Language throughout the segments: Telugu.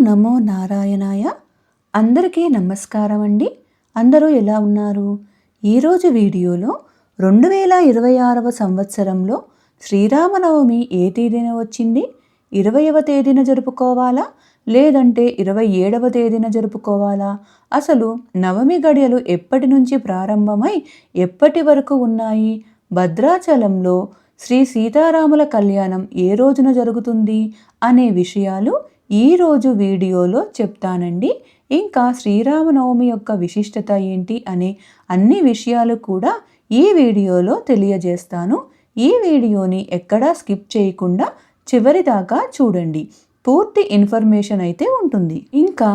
నమో నారాయణాయ. అందరికీ నమస్కారం అండి. అందరూ ఎలా ఉన్నారు? ఈరోజు వీడియోలో 2026వ సంవత్సరంలో శ్రీరామనవమి ఏ తేదీన వచ్చింది, 20వ తేదీన జరుపుకోవాలా లేదంటే 27వ తేదీన జరుపుకోవాలా, అసలు నవమి గడియలు ఎప్పటి నుంచి ప్రారంభమై ఎప్పటి వరకు ఉన్నాయి, భద్రాచలంలో శ్రీ సీతారాముల కళ్యాణం ఏ రోజున జరుగుతుంది అనే విషయాలు ఈరోజు వీడియోలో చెప్తానండి. ఇంకా శ్రీరామనవమి యొక్క విశిష్టత ఏంటి అనే అన్ని విషయాలు కూడా ఈ వీడియోలో తెలియజేస్తాను. ఈ వీడియోని ఎక్కడా స్కిప్ చేయకుండా చివరి దాకా చూడండి. పూర్తి ఇన్ఫర్మేషన్ అయితే ఉంటుంది. ఇంకా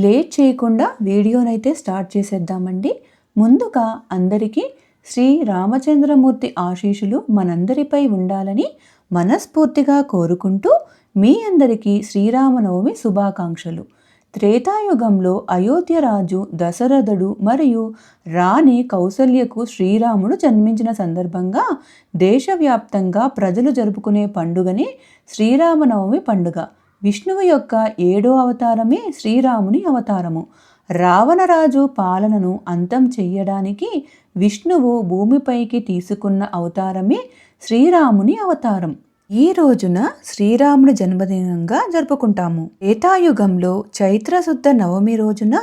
లేట్ చేయకుండా వీడియోనైతే స్టార్ట్ చేసేద్దామండి. ముందుగా అందరికీ శ్రీ రామచంద్రమూర్తి ఆశీస్సులు మనందరిపై ఉండాలని మనస్ఫూర్తిగా కోరుకుంటూ మీ అందరికీ శ్రీరామనవమి శుభాకాంక్షలు. త్రేతాయుగంలో అయోధ్య రాజు దశరథుడు మరియు రాణి కౌసల్యకు శ్రీరాముడు జన్మించిన సందర్భంగా దేశవ్యాప్తంగా ప్రజలు జరుపుకునే పండుగనే శ్రీరామనవమి పండుగ. విష్ణువు యొక్క 7వ అవతారమే శ్రీరాముని అవతారము. రావణరాజు పాలనను అంతం చెయ్యడానికి విష్ణువు భూమిపైకి తీసుకున్న అవతారమే శ్రీరాముని అవతారం. ఈ రోజున శ్రీరాముడి జన్మదినంగా జరుపుకుంటాము. త్రేతాయుగంలో చైత్రశుద్ధ నవమి రోజున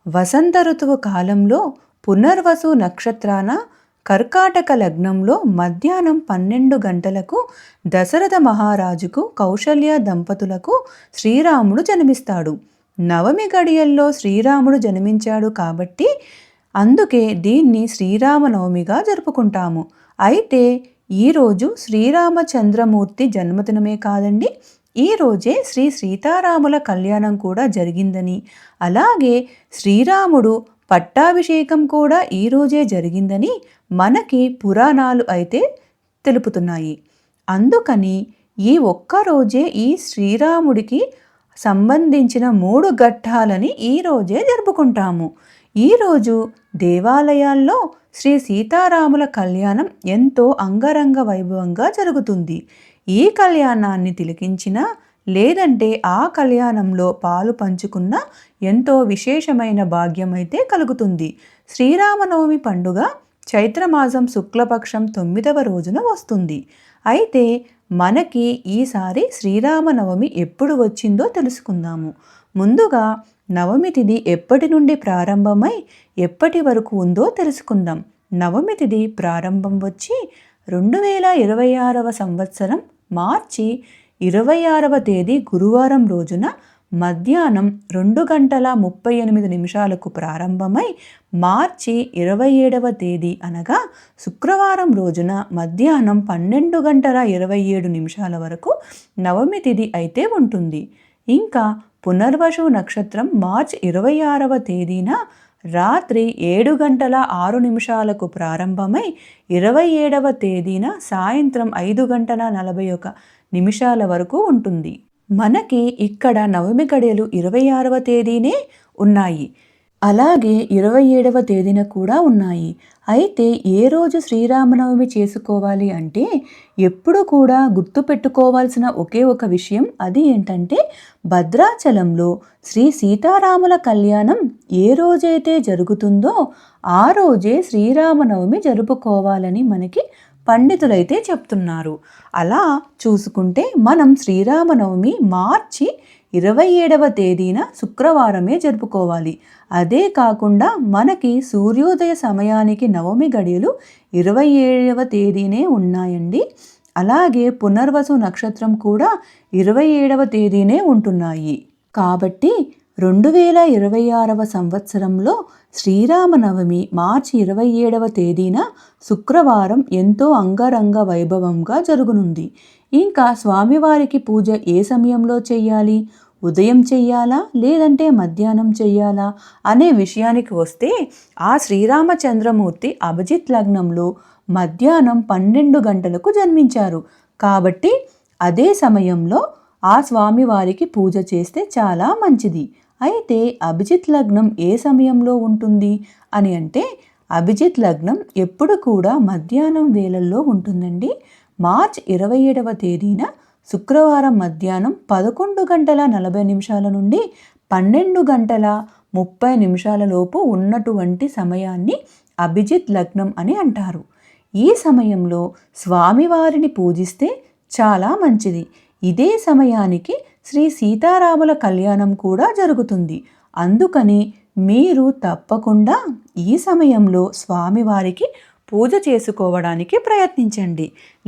వసంత ఋతువు కాలంలో పునర్వసు నక్షత్రాన కర్కాటక లగ్నంలో మధ్యాహ్నం 12 గంటలకు దశరథ మహారాజుకు కౌసల్య దంపతులకు శ్రీరాముడు జన్మిస్తాడు. నవమి గడియల్లో శ్రీరాముడు జన్మించాడు కాబట్టి అందుకే దీన్ని శ్రీరామనవమిగా జరుపుకుంటాము. అయితే ఈరోజు శ్రీరామచంద్రమూర్తి జన్మదినమే కాదండి, ఈరోజే శ్రీ సీతారాముల కళ్యాణం కూడా జరిగిందని, అలాగే శ్రీరాముడు పట్టాభిషేకం కూడా ఈరోజే జరిగిందని మనకి పురాణాలు అయితే తెలుపుతున్నాయి. అందుకని ఈ ఒక్కరోజే ఈ శ్రీరాముడికి సంబంధించిన 3 ఘట్టాలని ఈరోజే జరుపుకుంటాము. ఈరోజు దేవాలయాల్లో శ్రీ సీతారాముల కళ్యాణం ఎంతో అంగరంగ వైభవంగా జరుగుతుంది. ఈ కళ్యాణాన్ని తిలకించిన లేదంటే ఆ కళ్యాణంలో పాలు పంచుకున్న ఎంతో విశేషమైన భాగ్యం అయితే కలుగుతుంది. శ్రీరామనవమి పండుగ చైత్రమాసం శుక్లపక్షం 9వ రోజున వస్తుంది. అయితే మనకి ఈసారి శ్రీరామనవమి ఎప్పుడు వచ్చిందో తెలుసుకుందాము. ముందుగా నవమి తిథి ఎప్పటి నుండి ప్రారంభమై ఎప్పటి వరకు ఉందో తెలుసుకుందాం. నవమి తిథి ప్రారంభం వచ్చి 2026వ సంవత్సరం మార్చి 26వ తేదీ గురువారం రోజున మధ్యాహ్నం 2:38 ప్రారంభమై మార్చి 27వ తేదీ అనగా శుక్రవారం రోజున మధ్యాహ్నం 12:27 వరకు నవమి తిథి అయితే ఉంటుంది. ఇంకా పునర్వసు నక్షత్రం మార్చి 26వ తేదీన రాత్రి 7:06 ప్రారంభమై 27వ తేదీన సాయంత్రం 5:41 వరకు ఉంటుంది. మనకి ఇక్కడ నవమి గడియలు 26వ తేదీనే ఉన్నాయి, అలాగే 27వ తేదీన కూడా ఉన్నాయి. అయితే ఏ రోజు శ్రీరామనవమి చేసుకోవాలి అంటే ఎప్పుడు కూడా గుర్తుపెట్టుకోవాల్సిన ఒకే ఒక విషయం, అది ఏంటంటే భద్రాచలంలో శ్రీ సీతారాముల కళ్యాణం ఏ రోజైతే జరుగుతుందో ఆ రోజే శ్రీరామనవమి జరుపుకోవాలని మనకి పండితులైతే చెప్తున్నారు. అలా చూసుకుంటే మనం శ్రీరామనవమి మార్చి 27వ తేదీన శుక్రవారమే జరుపుకోవాలి. అదే కాకుండా మనకి సూర్యోదయ సమయానికి నవమి గడియలు 27వ తేదీనే ఉన్నాయండి. అలాగే పునర్వసు నక్షత్రం కూడా 27వ తేదీనే ఉంటున్నాయి. కాబట్టి 2026వ సంవత్సరంలో శ్రీరామనవమి మార్చి 27వ తేదీన శుక్రవారం ఎంతో అంగరంగ వైభవంగా జరుగునుంది. ఇంకా స్వామివారికి పూజ ఏ సమయంలో చెయ్యాలి, ఉదయం చెయ్యాలా లేదంటే మధ్యాహ్నం చెయ్యాలా అనే విషయానికి వస్తే ఆ శ్రీరామచంద్రమూర్తి అభిజిత్ లగ్నంలో మధ్యాహ్నం 12 గంటలకు జన్మించారు. కాబట్టి అదే సమయంలో ఆ స్వామివారికి పూజ చేస్తే చాలా మంచిది. అయితే అభిజిత్ లగ్నం ఏ సమయంలో ఉంటుంది అని అంటే అభిజిత్ లగ్నం ఎప్పుడు కూడా మధ్యాహ్నం వేళల్లో ఉంటుందండి. మార్చి 27వ తేదీన శుక్రవారం మధ్యాహ్నం 11:40 నుండి 12 గంటల 30 నిమిషాల లోపు ఉన్నటువంటి సమయాన్ని అభిజిత్ లగ్నం అని అంటారు. ఈ సమయంలో స్వామివారిని పూజిస్తే చాలా మంచిది. ఇదే సమయానికి శ్రీ సీతారాముల కళ్యాణం కూడా జరుగుతుంది. అందుకని మీరు తప్పకుండా ఈ సమయంలో స్వామివారికి పూజ చేసుకోవడానికి ప్రయత్నించండి.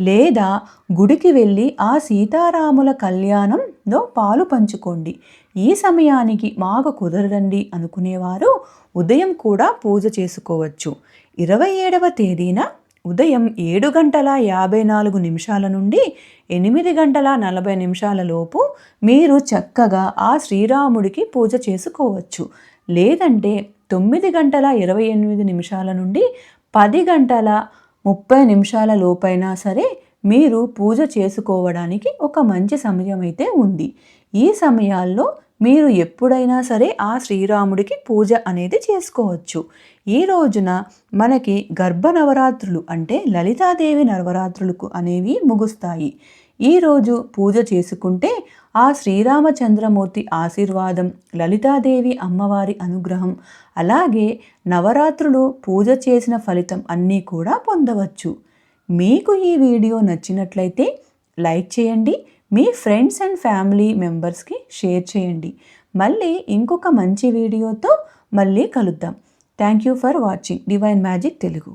లేదా గుడికి వెళ్ళి ఆ సీతారాముల కళ్యాణంలో పాలు పంచుకోండి. ఈ సమయానికి మాకు కుదరదండి అనుకునేవారు ఉదయం కూడా పూజ చేసుకోవచ్చు. 27వ తేదీన ఉదయం 7 గంటల 54 నిమిషాల నుండి 8 గంటల 40 నిమిషాల లోపు మీరు చక్కగా ఆ శ్రీరాముడికి పూజ చేసుకోవచ్చు. లేదంటే 9 గంటల 28 నిమిషాల నుండి 10 గంటల 30 నిమిషాల లోపైనా సరే మీరు పూజ చేసుకోవడానికి ఒక మంచి సమయం అయితే ఉంది. ఈ సమయాల్లో మీరు ఎప్పుడైనా సరే ఆ శ్రీరాముడికి పూజ అనేది చేసుకోవచ్చు. ఈ రోజున మనకి గర్భ నవరాత్రులు అంటే లలితాదేవి నవరాత్రులకు అనేవి ముగుస్తాయి. ఈరోజు పూజ చేసుకుంటే ఆ శ్రీరామచంద్రమూర్తి ఆశీర్వాదం, లలితాదేవి అమ్మవారి అనుగ్రహం, అలాగే నవరాత్రులు పూజ చేసిన ఫలితం అన్నీ కూడా పొందవచ్చు. మీకు ఈ వీడియో నచ్చినట్లయితే లైక్ చేయండి, మీ ఫ్రెండ్స్ అండ్ ఫ్యామిలీ మెంబర్స్కి షేర్ చేయండి. మళ్ళీ ఇంకొక మంచి వీడియోతో మళ్ళీ కలుద్దాం. Thank you for watching divine magic Telugu.